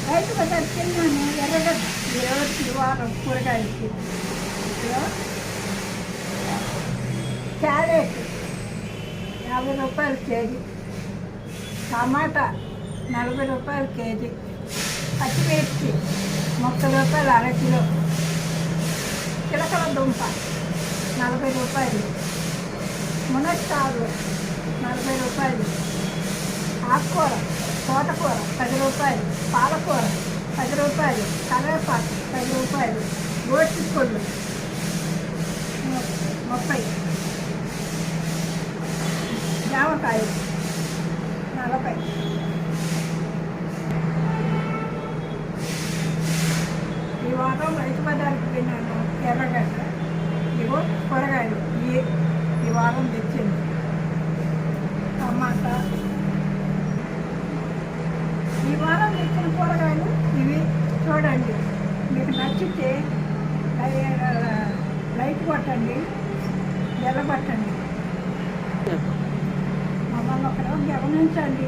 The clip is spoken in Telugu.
రైతు బజార్కి వెళ్ళాను. ఎర్రగడ్డ ఈ వారం కూరగాయలకి క్యారెట్ 50 రూపాయలు కేజీ, టమాటా 40 రూపాయలు కేజీ, పచ్చిమిర్చి 30 రూపాయలు అరకిలో, చిలకల దుంప 40 రూపాయలు, మునక్కాయలు 40 రూపాయలు, ఆకుకూర తోటకూర 10 రూపాయలు, పాలకూర 10 రూపాయలు, కరివేపాకు 10 రూపాయలు, గోచిక్కుళ్ళు 30, జామకాయలు 40. ఈ వారం రైతు బజార్కి వెళ్ళాను. ఎర్రగడ్డ ఇగో కూరగాయలు ఈ వారం తెచ్చింది. టమాటా ఈ వారం తెచ్చిన కూరగాయలు ఇవి. చూడండి, మీకు నచ్చితే లైట్ కొట్టండి, ఎల్లబట్టండి, మమ్మల్ని ఒకరు గమనించండి.